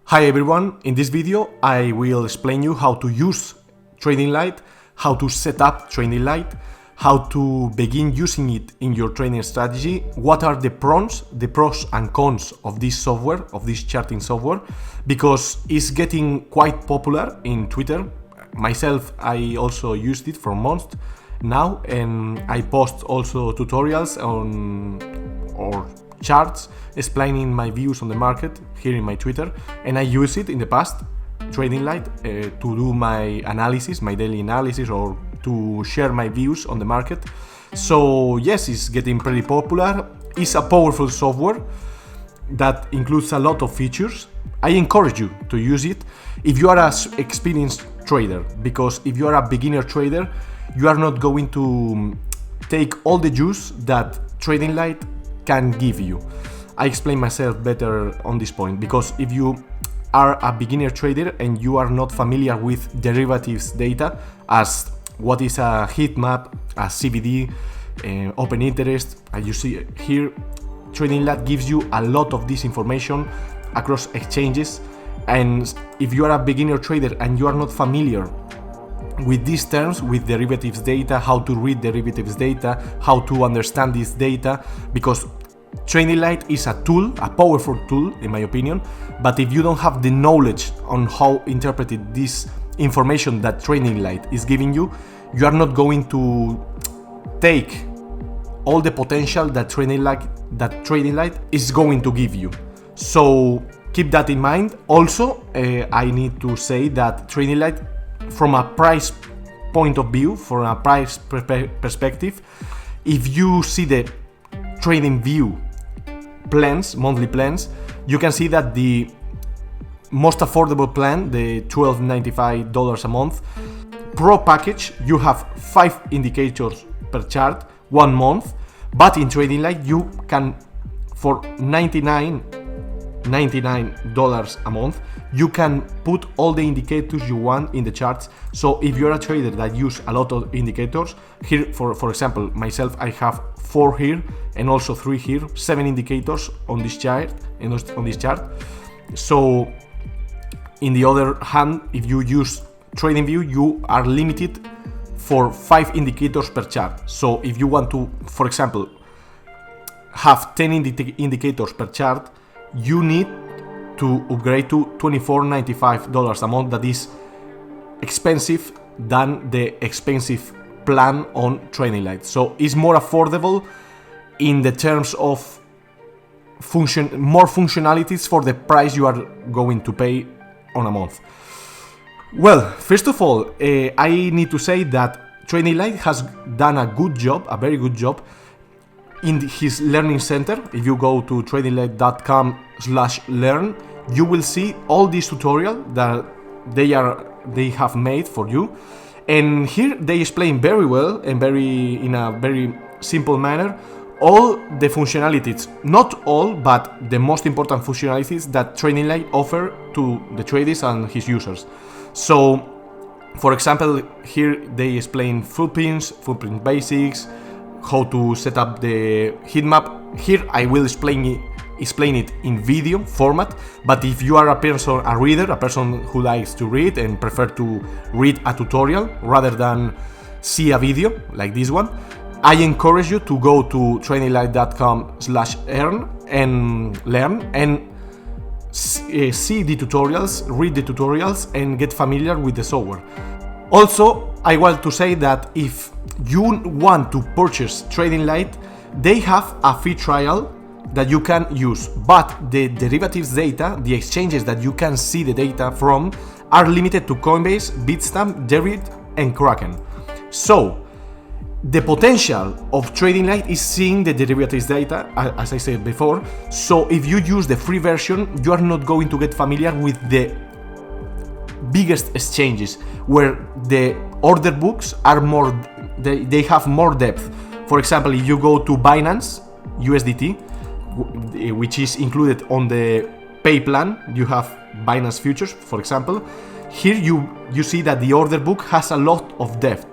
Hi everyone, in this video I will explain you how to use TradingLite, how to set up TradingLite, how to begin using it in your trading strategy, what are the pros and cons of this software, of this charting software, because it's getting quite popular in Twitter. Myself, I also used it for months now, and I post also tutorials or charts explaining my views on the market here in my Twitter, and I use it in the past, TradingLite, to do my analysis, my daily analysis, or to share my views on the market. So yes, it's getting pretty popular. It's a powerful software that includes a lot of features. I encourage you to use it if you are an experienced trader, because if you are a beginner trader, you are not going to take all the juice that TradingLite can give you. I explain myself better on this point, because if you are a beginner trader and you are not familiar with derivatives data, as what is a heat map, a CVD, open interest, as you see here, TradingLite gives you a lot of this information across exchanges. And if you are a beginner trader and you are not familiar with these terms, with derivatives data, how to read derivatives data, how to understand this data, because TradingLite is a tool, a powerful tool in my opinion, but if you don't have the knowledge on how interpreted this information that TradingLite is giving you, you are not going to take all the potential that TradingLite is going to give you. So keep that in mind. Also, I need to say that TradingLite, from a price point of view, from a price perspective, if you see the trading view plans, monthly plans, you can see that the most affordable plan, the $12.95 a month pro package, you have 5 indicators per chart, 1 month, but in TradingLite you can, for $99 a month, you can put all the indicators you want in the charts. So if you're a trader that use a lot of indicators, here for example, myself, I have 4 here and also 3 here, 7 indicators on this chart, So in the other hand, if you use TradingView, you are limited for 5 indicators per chart. So if you want to, for example, have 10 indicators per chart, you need to upgrade to $24.95 a month. That is expensive than the expensive plan on TradingLite. So it's more affordable in the terms of more functionalities for the price you are going to pay on a month. Well, first of all, I need to say that TradingLite has done a good job, a very good job, in his learning center. If you go to tradinglite.com/learn, you will see all these tutorials that they have made for you, and here they explain very well and in a very simple manner all the functionalities, not all, but the most important functionalities that TradingLite offer to the traders and his users. So, for example, here they explain footprint basics, how to set up the heat map. Here I will explain it in video format, but if you are a reader, a person who likes to read and prefer to read a tutorial rather than see a video like this one, I encourage you to go to tradinglite.com/learn and see the tutorials, read the tutorials, and get familiar with the software. Also, I want to say that if you want to purchase TradingLite, they have a free trial that you can use, but the derivatives data, the exchanges that you can see the data from, are limited to Coinbase, Bitstamp, Deribit, and Kraken. So the potential of TradingLite is seeing the derivatives data, as I said before. So if you use the free version, you are not going to get familiar with the biggest exchanges, where the order books are more, they have more depth. For example, if you go to Binance USDT, which is included on the pay plan, you have Binance futures, for example. Here you see that the order book has a lot of depth.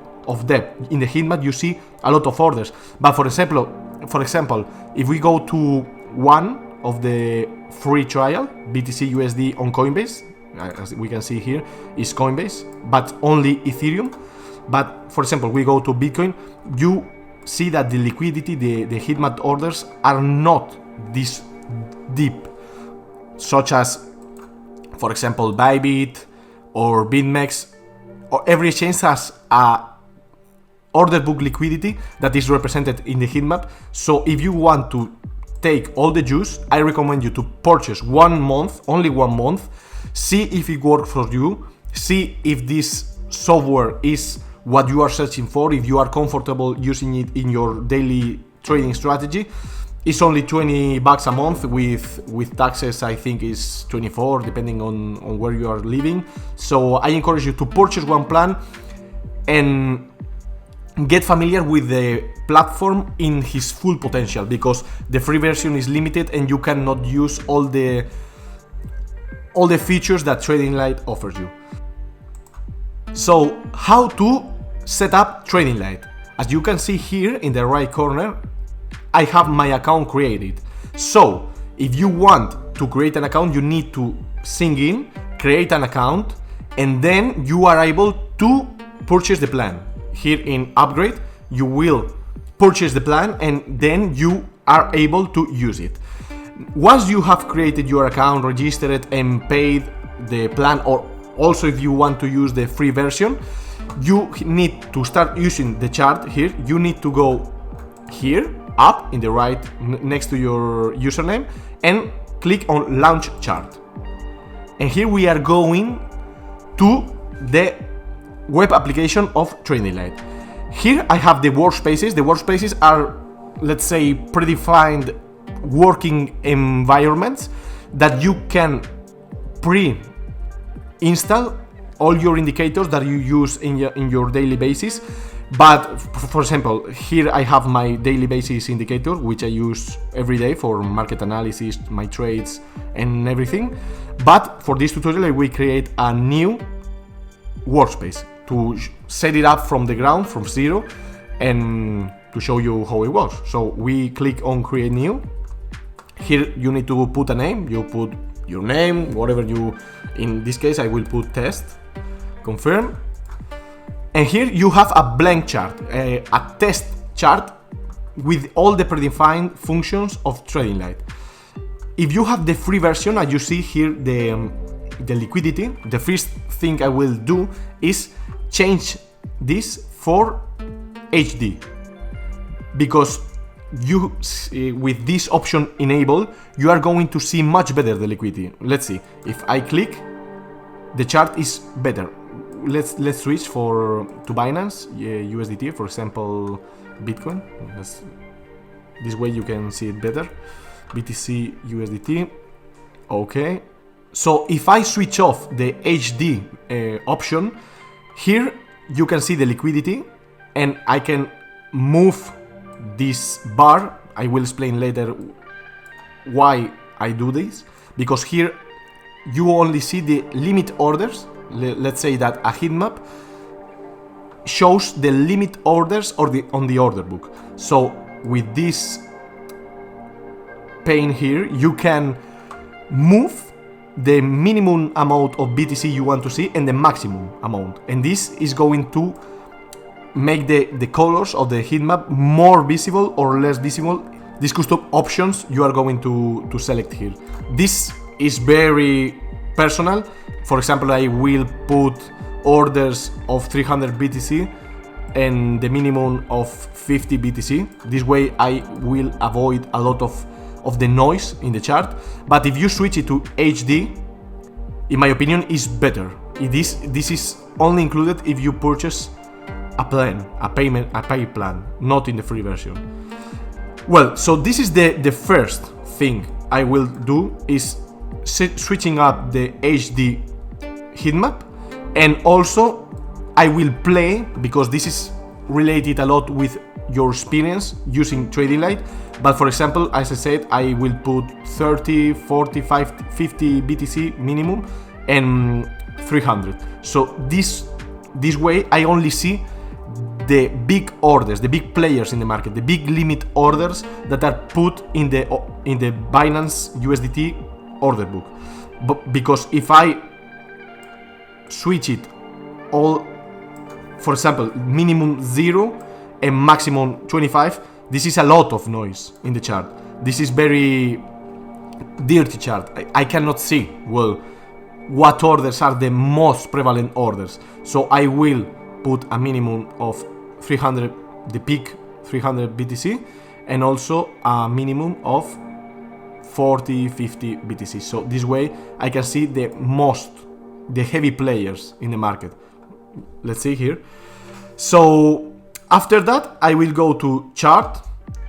In the heat map you see a lot of orders, but for example, if we go to one of the free trial, BTC USD on Coinbase. As we can see here is Coinbase, but only Ethereum. But for example, we go to Bitcoin, you see that the liquidity, the heat map orders are not this deep, such as, for example, Bybit or BitMEX, or every exchange has a order book liquidity that is represented in the heat map. So if you want to take all the juice, I recommend you to purchase 1 month, only 1 month, see if it works for you, see if this software is what you are searching for, if you are comfortable using it in your daily trading strategy. It's only $20 a month, with taxes I think is 24, depending on where you are living. So I encourage you to purchase one plan and get familiar with the platform in his full potential, because the free version is limited and you cannot use all the features that TradingLite offers you. So how to set up TradingLite? As you can see here in the right corner, I have my account created. So if you want to create an account, you need to sign in, create an account, and then you are able to purchase the plan. Here in upgrade, you will purchase the plan and then you are able to use it. Once you have created your account, registered it and paid the plan, or also if you want to use the free version, you need to start using the chart here. You need to go here up in the right next to your username and click on launch chart. And here we are going to the web application of TradingLite. Here I have the workspaces. The workspaces are, let's say, predefined working environments that you can pre-install all your indicators that you use in your daily basis. But for example, here I have my daily basis indicator, which I use every day for market analysis, my trades and everything. But for this tutorial, I will create a new workspace to set it up from the ground, from zero, and to show you how it works. So we click on create new. Here you need to put a name. You put your name, whatever you, in this case I will put test, confirm. And here you have a blank chart, a test chart with all the predefined functions of TradingLite. If you have the free version, as you see here, the liquidity, the first thing I will do is change this for HD, because you, with this option enabled, you are going to see much better the liquidity. Let's see, if I click, the chart is better. Let's switch to Binance USDT, for example, Bitcoin. This way you can see it better. BTC USDT. Okay. So if I switch off the HD option, here you can see the liquidity, and I can move this bar. I will explain later why I do this, because here you only see the limit orders. Let's say that a heat map shows the limit orders on the order book. So with this pane here, you can move the minimum amount of BTC you want to see and the maximum amount. And this is going to make the colors of the heat map more visible or less visible. These custom options you are going to select here. This is very personal. For example, I will put orders of 300 BTC and the minimum of 50 BTC. This way I will avoid a lot of the noise in the chart. But if you switch it to HD, in my opinion, is better. This is only included if you purchase a plan, a pay plan, not in the free version. Well, so this is the first thing I will do, is switching up the HD heat map, and also I will play, because this is related a lot with your experience using TradingLite. But for example, as I said, I will put 30, 45, 50 BTC minimum and 300. So this way I only see the big orders, the big players in the market, the big limit orders that are put in the Binance USDT order book. But because if I switch it all, for example, minimum 0 and maximum 25, this is a lot of noise in the chart. This is very dirty chart. I cannot see well what orders are the most prevalent orders. So I will put a minimum of 300, the peak 300 BTC, and also a minimum of 40, 50 BTC. So this way I can see the heavy players in the market. Let's see here. So after that I will go to chart,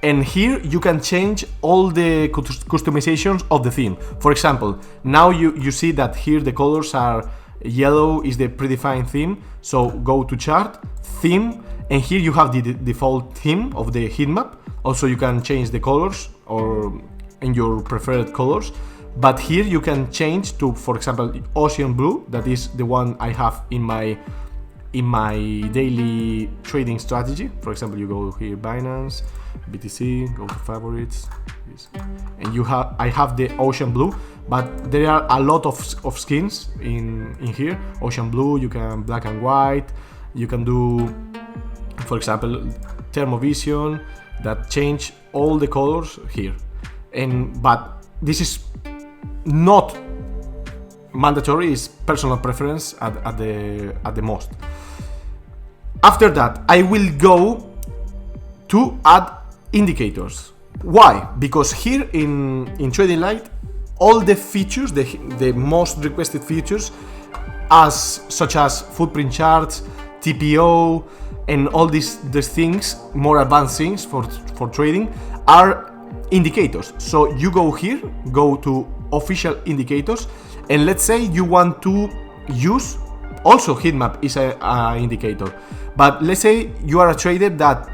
and here you can change all the customizations of the theme. For example, now you see that here the colors are yellow is the predefined theme. So go to chart, theme, and here you have the default theme of the heat map. Also you can change the colors or in your preferred colors, but here you can change to, for example, ocean blue. That is the one I have in my daily trading strategy. For example, you go here, Binance, BTC, go to favorites, and I have the ocean blue, but there are a lot of skins in here. Ocean blue, you can black and white, you can do, for example, thermovision, that change all the colors here. But this is not mandatory, is personal preference at the most. After that, I will go to add indicators. Why? Because here in TradingLite, all the features, the most requested features, such as footprint charts, TPO, and all these things, more advanced things for trading, are indicators. So you go here, go to official indicators, and let's say you want to use, also heatmap is an indicator, but let's say you are a trader that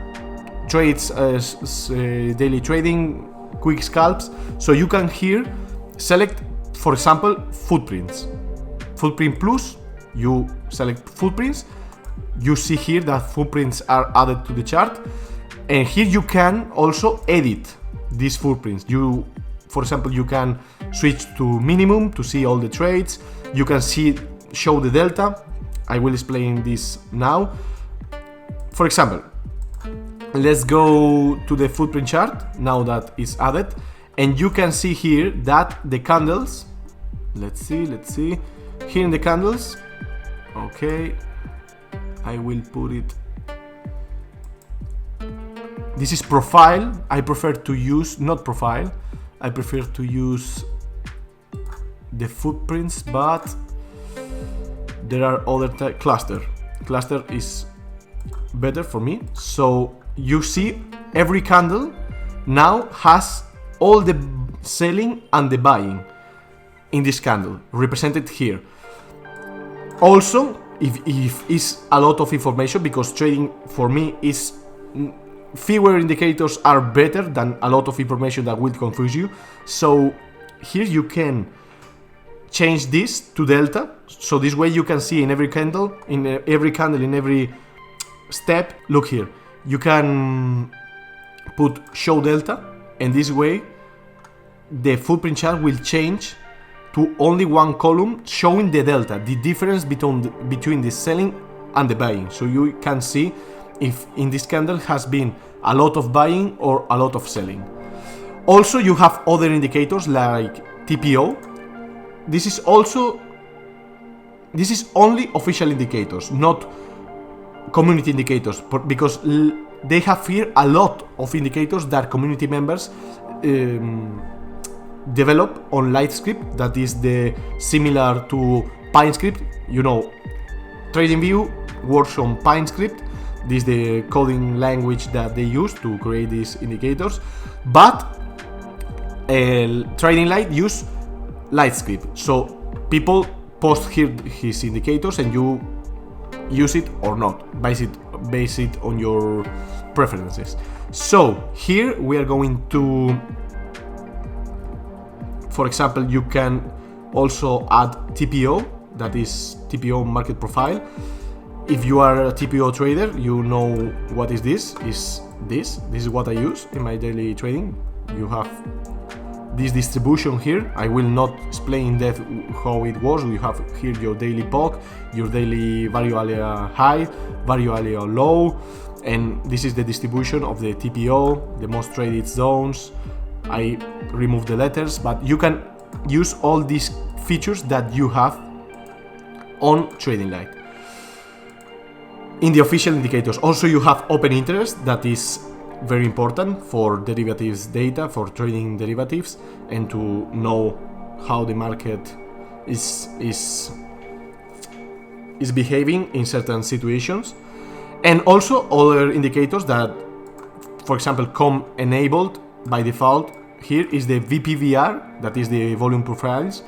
trades daily trading, quick scalps. So you can here select, for example, footprints, footprint plus, you select footprints. You see here that footprints are added to the chart, and here you can also edit these footprints. For example, you can switch to minimum to see all the trades. You can show the delta. I will explain this now. For example, let's go to the footprint chart now that is added, and you can see here that the candles, let's see here in the candles. Okay, I will put it, this is profile. I prefer to use not profile, I prefer to use the footprints, but there are other cluster is better for me. So you see every candle now has all the selling and the buying in this candle represented here. Also, if it's a lot of information, because trading for me is fewer indicators are better than a lot of information that will confuse you. So here you can change this to delta, so this way you can see in every candle, in every step. Look here, you can put show delta, and this way the footprint chart will change to only one column showing the delta, the difference between the selling and the buying. So you can see if in this candle has been a lot of buying or a lot of selling. Also, you have other indicators like TPO. This is only official indicators, not community indicators, because they have here a lot of indicators that community members develop on LiteScript, that is similar to PineScript. You know, TradingView works on PineScript. This is the coding language that they use to create these indicators, but TradingLite use LiteScript. So people post here his indicators, and you use it or not, base it on your preferences. So here we are going to, for example, you can also add TPO, that is TPO market profile. If you are a TPO trader, you know what is this. This is what I use in my daily trading. You have this distribution here. I will not explain in depth how it works. We have here your daily POC, your daily value area high, value area low, and this is the distribution of the TPO, the most traded zones. I remove the letters, but you can use all these features that you have on TradingLite. In the official indicators, also you have open interest, that is very important for derivatives data, for trading derivatives, and to know how the market is behaving in certain situations. And also other indicators that, for example, come enabled by default. Here is the VPVR, that is the volume profiles,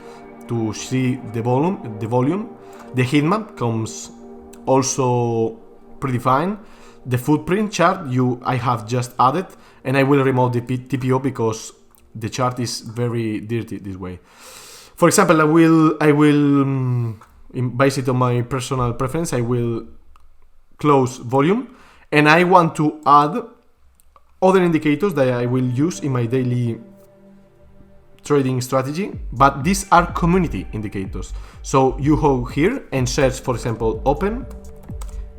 to see the volume. The heat map comes also predefined. The footprint chart I have just added, and I will remove the TPO because the chart is very dirty this way. For example, I will based on my personal preference, I will close volume, and I want to add other indicators that I will use in my daily trading strategy, but these are community indicators. So you go here and search, for example, open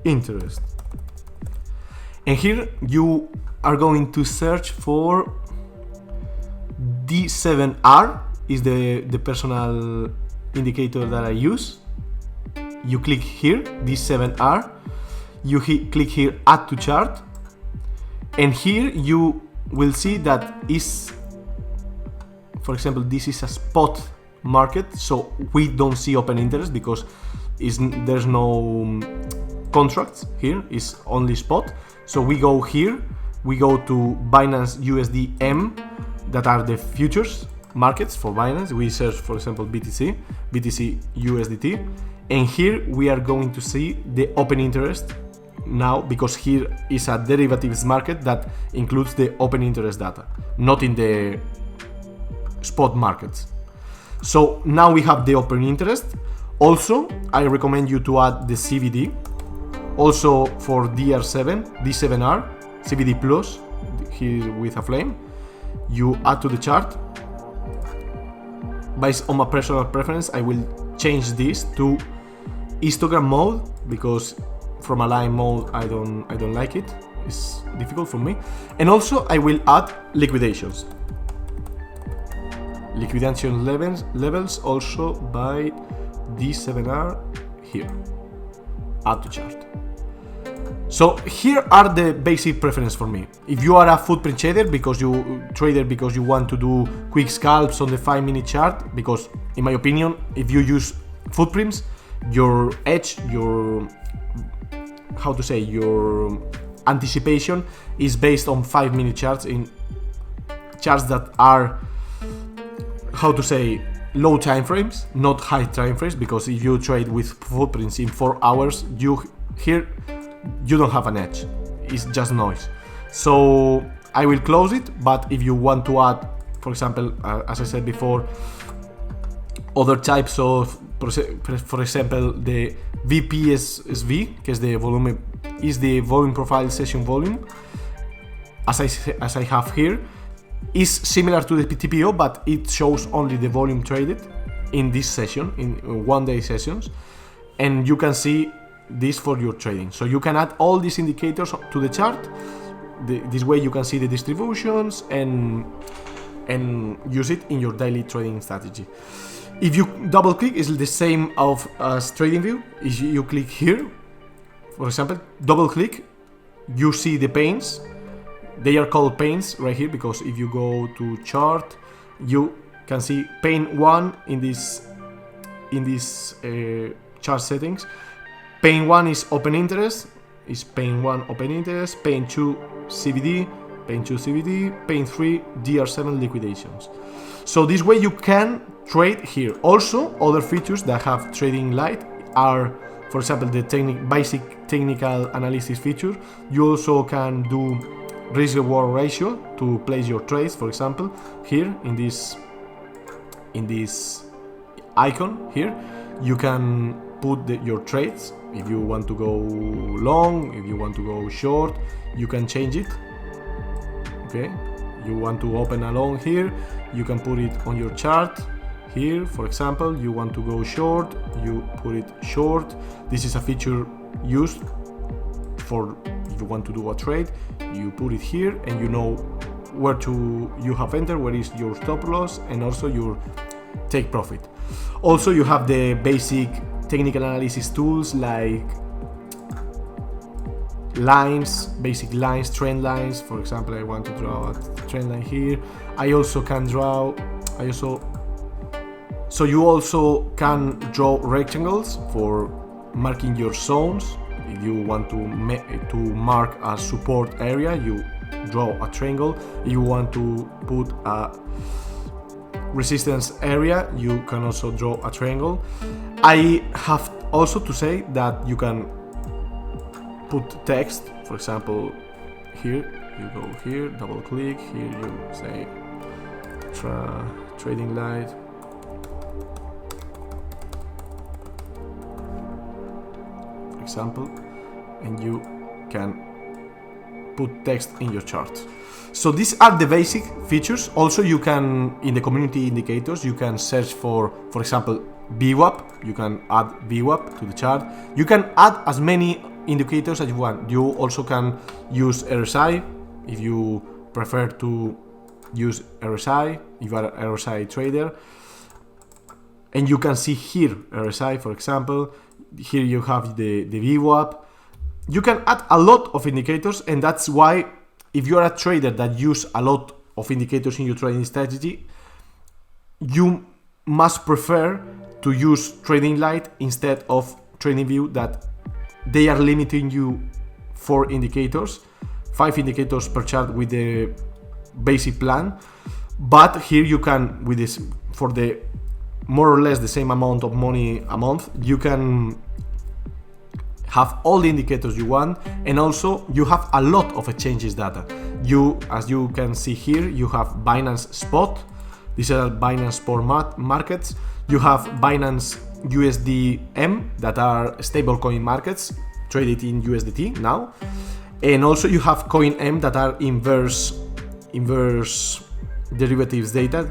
interest, and here you are going to search for D7R, is the personal indicator that I use. You click here, D7R, you click here, add to chart, and here you will see that is, for example, this is a spot market, so we don't see open interest because there's no contracts here, it's only spot. So we go here, we go to Binance USD M, that are the futures markets for Binance. We search, for example, BTC USDT, and here we are going to see the open interest now, because here is a derivatives market that includes the open interest data, not in the spot markets. So now we have the open interest. Also, I recommend you to add the CVD. Also for D7R, CVD plus, here with a flame, you add to the chart. Based on my personal preference, I will change this to histogram mode, because from a line mode I don't like it. It's difficult for me. And also I will add liquidations. Liquidation levels also by D7R here. Add to chart. So here are the basic preference for me. If you are a footprint trader because you want to do quick scalps on the 5-minute chart, because in my opinion, if you use footprints, your edge, your anticipation is based on 5-minute charts, in charts that are low time frames, not high time frames, because if you trade with footprints in 4 hours, you don't have an edge, it's just noise. So I will close it, but if you want to add, for example, as I said before, other types of, for example, the VPSV, que is the volume profile session volume, as I have here, is similar to the TPO, but it shows only the volume traded in this session, in 1-day sessions, and you can see this for your trading. So you can add all these indicators to the chart. This way you can see the distributions and use it in your daily trading strategy. If you double click, it's the same as TradingView. If you click here, for example, double click, you see the panes. They are called panes right here because if you go to chart, you can see pane 1 in this chart settings. Pane 1 is open interest, is pane 1 open interest, pane 2 CVD, pane 2 CVD, pane 3 DR7 liquidations. So this way you can trade here. Also, other features that have TradingLite are, for example, the basic technical analysis feature. You also can do risk-reward ratio to place your trades. For example, here in this icon here, you can put your trades. If you want to go long, if you want to go short, you can change it. Okay, you want to open a long here, you can put it on your chart. Here, for example, you want to go short, you put it short. This is a feature used for if you want to do a trade, you put it here and you know where you have entered, where is your stop loss, and also your take profit. Also, you have the basic technical analysis tools like lines, basic lines, trend lines. For example, I want to draw a trend line here. So you also can draw rectangles for marking your zones. If you want to mark a support area, you draw a triangle. If you want to put a resistance area, you can also draw a triangle. I have also to say that you can put text. For example, here you go here, double click, here you say TradingLite. Example, and you can put text in your chart. So these are the basic features. Also, you can, in the community indicators, you can search for example, VWAP. You can add VWAP to the chart. You can add as many indicators as you want. You also can use RSI if you prefer to use RSI, if you are an RSI trader. And you can see here RSI, for example. Here you have the VWAP. You can add a lot of indicators, and that's why if you are a trader that use a lot of indicators in your trading strategy, you must prefer to use TradingLite instead of TradingView, that they are limiting you 4 indicators, 5 indicators per chart with the basic plan. But here you can, with this, for the more or less the same amount of money a month, you can have all the indicators you want, and also you have a lot of exchanges data. As you can see here, you have Binance Spot. These are Binance Spot markets. You have Binance USDM, that are stablecoin markets traded in USDT now, and also you have CoinM, that are inverse derivatives data,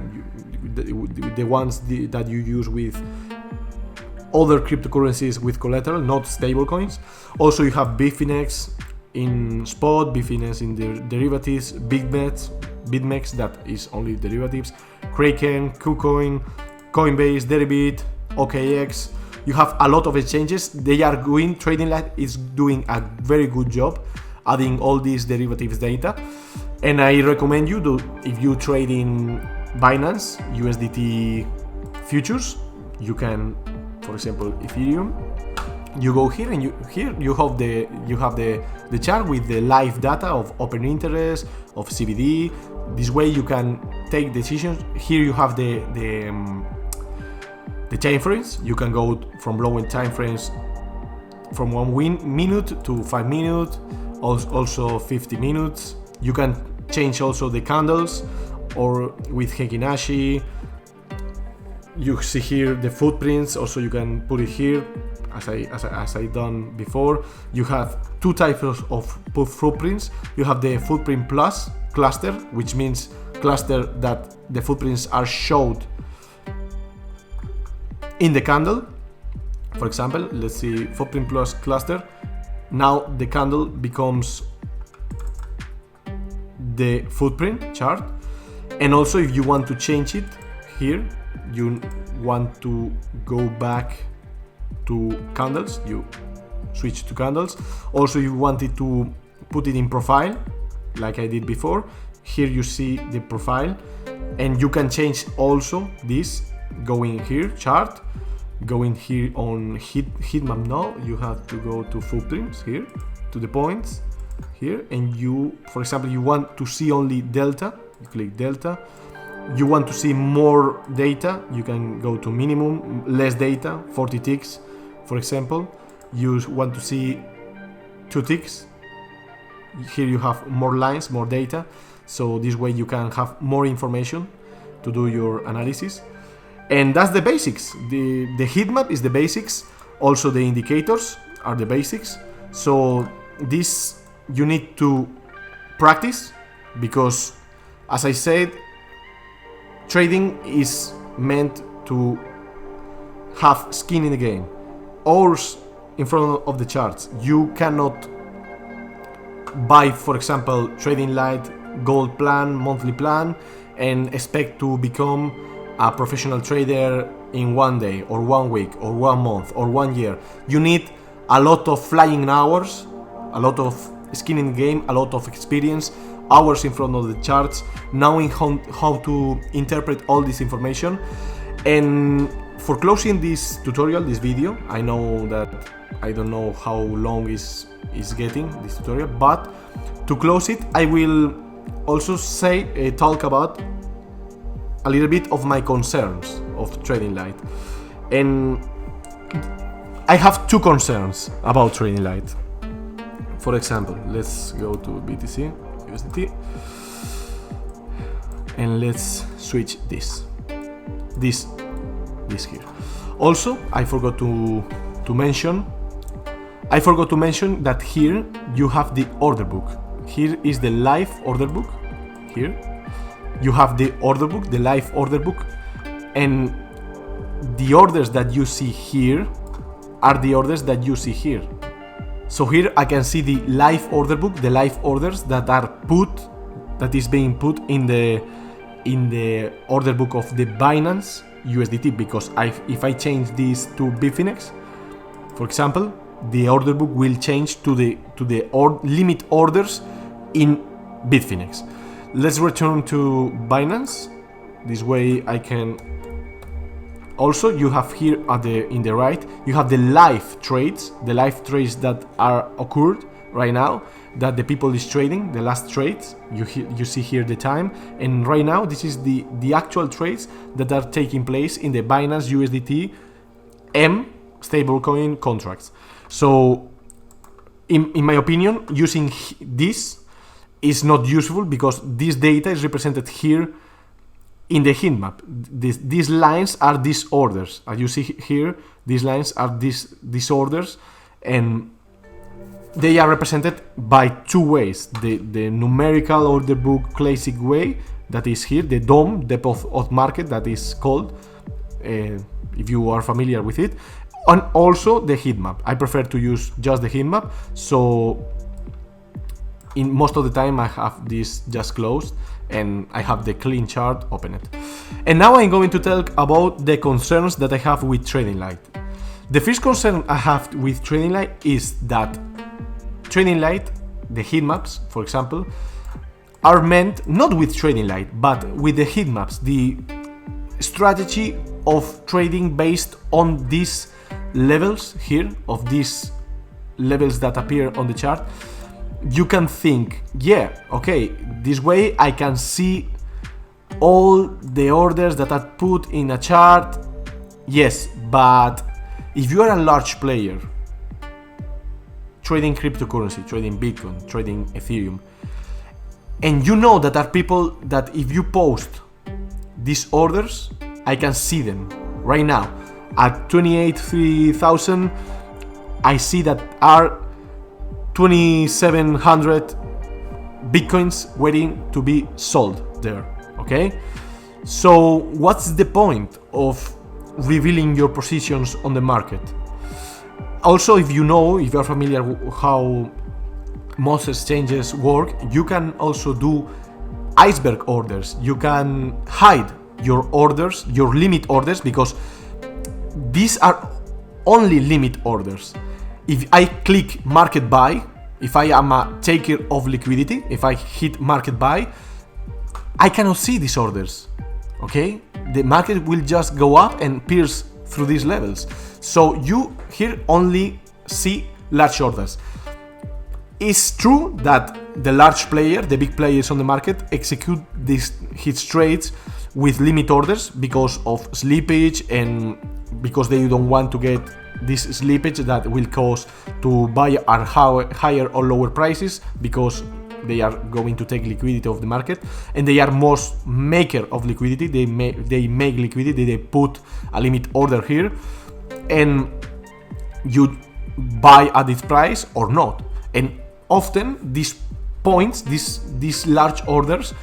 the ones that you use with other cryptocurrencies with collateral, not stablecoins. Also, you have Bitfinex in spot, Bitfinex in the derivatives, BitMEX, that is only derivatives, Kraken, KuCoin, Coinbase, Deribit, OKX. You have a lot of exchanges. TradingLite is doing a very good job adding all these derivatives data, and I recommend you if you trade in Binance USDT futures, you can, for example, Ethereum, you go here and you have the chart with the live data of open interest, of CBD. This way you can take decisions. Here you have the time frames. You can go from lower time frames from 1 minute to 5 minutes, also 50 minutes. You can change also the candles, or with Hekinashi. You see here the footprints. Also, you can put it here, as I done before. You have 2 types of footprints. You have the footprint plus cluster, which means cluster that the footprints are showed in the candle. For example, let's see, footprint plus cluster. Now the candle becomes the footprint chart. And also, if you want to change it here, you want to go back to candles, you switch to candles. Also, you wanted to put it in profile, like I did before. Here you see the profile, and you can change also this, going here, chart, going here on heatmap. Now you have to go to footprints here, to the points here, and you, for example, you want to see only delta, you click delta. You want to see more data, you can go to minimum, less data, 40 ticks, for example. You want to see 2 ticks. Here you have more lines, more data. So this way you can have more information to do your analysis. And that's the basics. The heat map is the basics. Also the indicators are the basics. So this you need to practice, because as I said, trading is meant to have skin in the game. Hours in front of the charts. You cannot buy, for example, TradingLite gold plan, monthly plan, and expect to become a professional trader in 1 day or 1 week or 1 month or 1 year. You need a lot of flying hours, a lot of skin in the game, a lot of experience, hours in front of the charts, knowing how to interpret all this information. And for closing this tutorial, this video, I know that I don't know how long is getting this tutorial, but to close it, I will also talk about a little bit of my concerns of TradingLite. And I have 2 concerns about TradingLite. For example, let's go to BTC, USDT, and let's switch this here. Also, I forgot to mention that here you have the order book. Here is the live order book. Here you have the order book, the live order book, and the orders that you see here are the orders that you see here. So here I can see the live order book, the live orders that is being put in the order book of the Binance USDT, because if I change this to Bitfinex, for example, the order book will change to the limit orders in Bitfinex. Let's return to Binance. This way I can. Also, you have here in the right, you have the live trades that are occurred right now, that the people is trading, the last trades. You see here the time, and right now this is the actual trades that are taking place in the Binance USDT M stablecoin contracts. So in my opinion, using this is not useful, because this data is represented here in the heat map. These lines are these orders. As you see here, these lines are these orders, and they are represented by 2 ways. The numerical order book classic way, that is here, the DOM, depth of market, that is called, if you are familiar with it, and also the heat map. I prefer to use just the heat map, so in most of the time I have this just closed and I have the clean chart opened. And now I'm going to talk about the concerns that I have with TradingLite. The first concern I have with TradingLite is that TradingLite, the heat maps, for example, are meant not with TradingLite, but with the heat maps, the strategy of trading based on these levels here, of these levels that appear on the chart. You can think, yeah, okay, this way I can see all the orders that are put in a chart. Yes, but if you are a large player trading cryptocurrency, trading Bitcoin, trading Ethereum, and you know that there are people that if you post these orders, I can see them right now at 28,000. I see that are 2,700 Bitcoins waiting to be sold there. Okay, so what's the point of revealing your positions on the market? Also, if you're familiar with how most exchanges work, you can also do iceberg orders. You can hide your orders, your limit orders, because these are only limit orders. If I click market buy, if I am a taker of liquidity, if I hit market buy, I cannot see these orders. Okay, the market will just go up and pierce through these levels. So you here only see large orders. It's true that the large player, the big players on the market, execute his trades with limit orders because of slippage and because they don't want to get this slippage that will cause to buy at higher or lower prices, because they are going to take liquidity of the market, and they are most maker of liquidity. They make liquidity, they put a limit order here, and you buy at this price or not. And often these points, these large orders,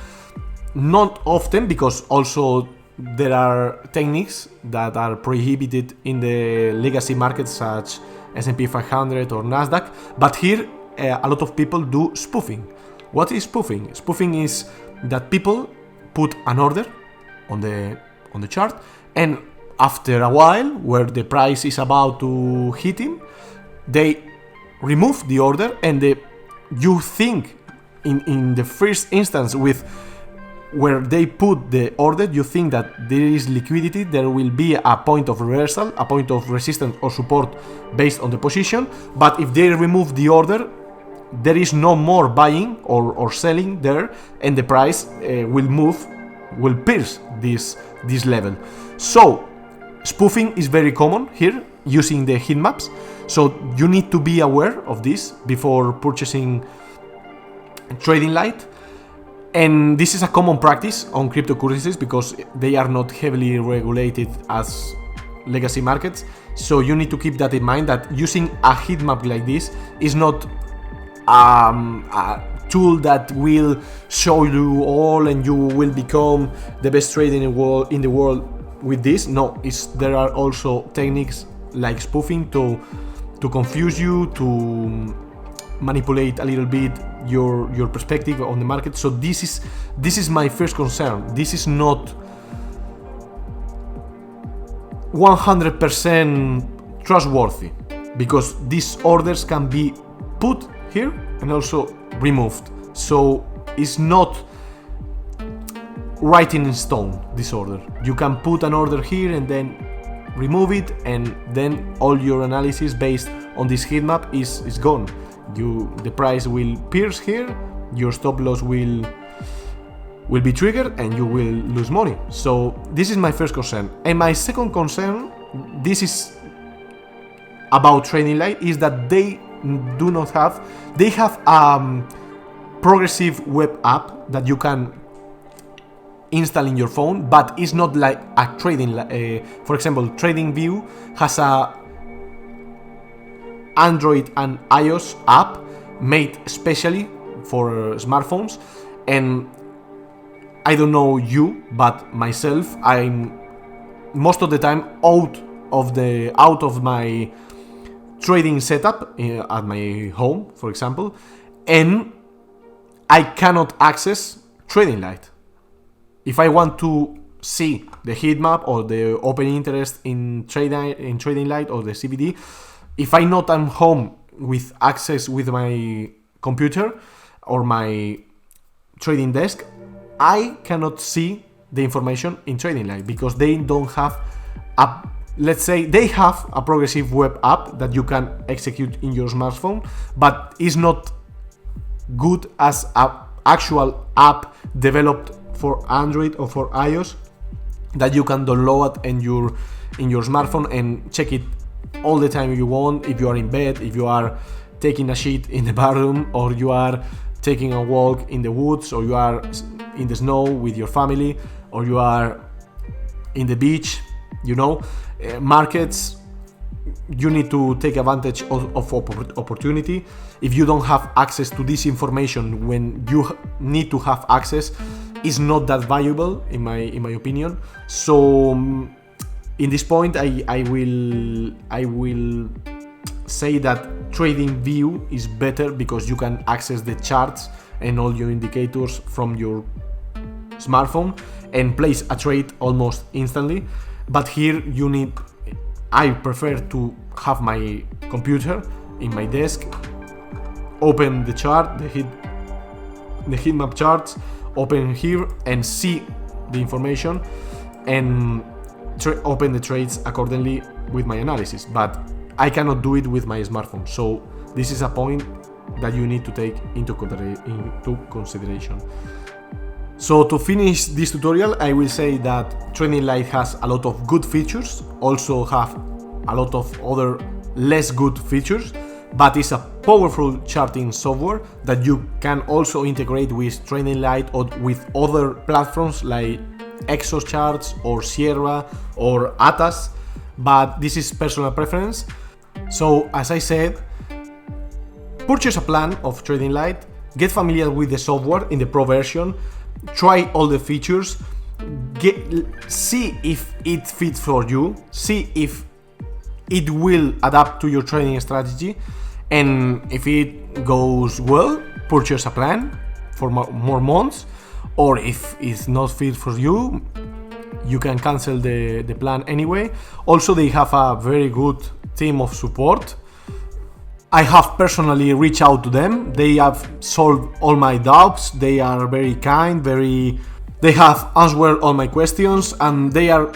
not often, because also there are techniques that are prohibited in the legacy markets such S&P 500 or Nasdaq, but here a lot of people do spoofing. What is spoofing? Spoofing is that people put an order on the chart, and after a while, where the price is about to hit him, they remove the order, and you think in the first instance with where they put the order, you think that there is liquidity, there will be a point of reversal, a point of resistance or support based on the position. But if they remove the order, there is no more buying or selling there, and the price will pierce this level. So spoofing is very common here using the heat maps. So you need to be aware of this before purchasing TradingLite. And this is a common practice on cryptocurrencies because they are not heavily regulated as legacy markets. So you need to keep that in mind, that using a heat map like this is not a tool that will show you all and you will become the best trader in the world with this. No, there are also techniques like spoofing to confuse you, to manipulate a little bit your perspective on the market. So this is my first concern. This is not 100% trustworthy, because these orders can be put here and also removed. So it's not writing in stone, this order. You can put an order here and then remove it, and then all your analysis based on this heat map is gone. The price will pierce here, your stop loss will be triggered, and you will lose money. So this is my first concern. And my second concern, this is about TradingLite, is that they have progressive web app that you can install in your phone, but it's not like a trading. For example, TradingView has a Android and iOS app made especially for smartphones, and I don't know you, but myself, I'm most of the time out of my trading setup at my home, for example, and I cannot access TradingLite. If I want to see the heat map or the open interest in TradingLite or the CBD, if I'm not at home with access with my computer or my trading desk, I cannot see the information in TradingLite because they don't have let's say they have a progressive web app that you can execute in your smartphone, but it's not good as an actual app developed for Android or for iOS that you can download in your smartphone and check it all the time you want. If you are in bed, if you are taking a shit in the bathroom, or you are taking a walk in the woods, or you are in the snow with your family, or you are in the beach, markets, you need to take advantage of opportunity. If you don't have access to this information when you need to have access, it's not that valuable in my opinion. So in this point, I will say that TradingView is better because you can access the charts and all your indicators from your smartphone and place a trade almost instantly. But here I prefer to have my computer in my desk, open the chart, the heat map charts, open here and see the information and open the trades accordingly with my analysis. But I cannot do it with my smartphone. So this is a point that you need to take into consideration. So to finish this tutorial, I will say that TradingLite has a lot of good features, also have a lot of other less good features, but it's a powerful charting software that you can also integrate with TradingLite or with other platforms like Exos Charts or Sierra or Atas, but this is personal preference. So as I said, purchase a plan of TradingLite, get familiar with the software in the Pro version, try all the features, see if it fits for you, see if it will adapt to your trading strategy, and if it goes well, purchase a plan for more months, or if it's not fit for you, you can cancel the plan anyway. Also, they have a very good team of support. I have personally reached out to them. They have solved all my doubts. They are very kind, they have answered all my questions, and they are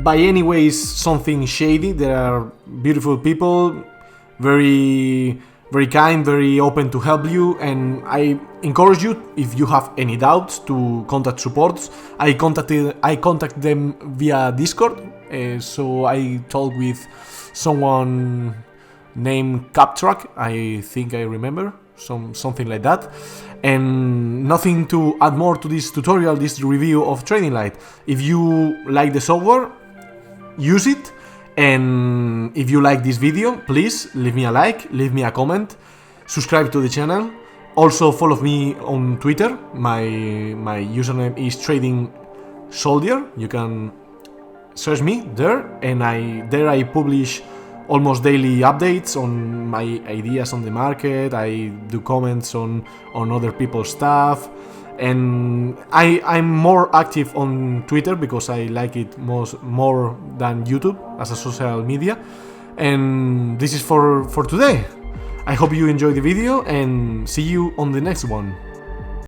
by any ways something shady. They are beautiful people, very kind, very open to help you, and I encourage you, if you have any doubts, to contact support. I contact them via Discord, so I talked with someone named Captrack, I think I remember, something like that. And nothing to add more to this tutorial, this review of TradingLite. If you like the software, use it. And if you like this video, please leave me a like, leave me a comment, subscribe to the channel. Also follow me on Twitter. My username is TradingSoldier. You can search me there, and I publish almost daily updates on my ideas on the market. I do comments on other people's stuff, and I'm more active on Twitter because I like it more than YouTube as a social media. And this is for today. I hope you enjoyed the video, and see you on the next one.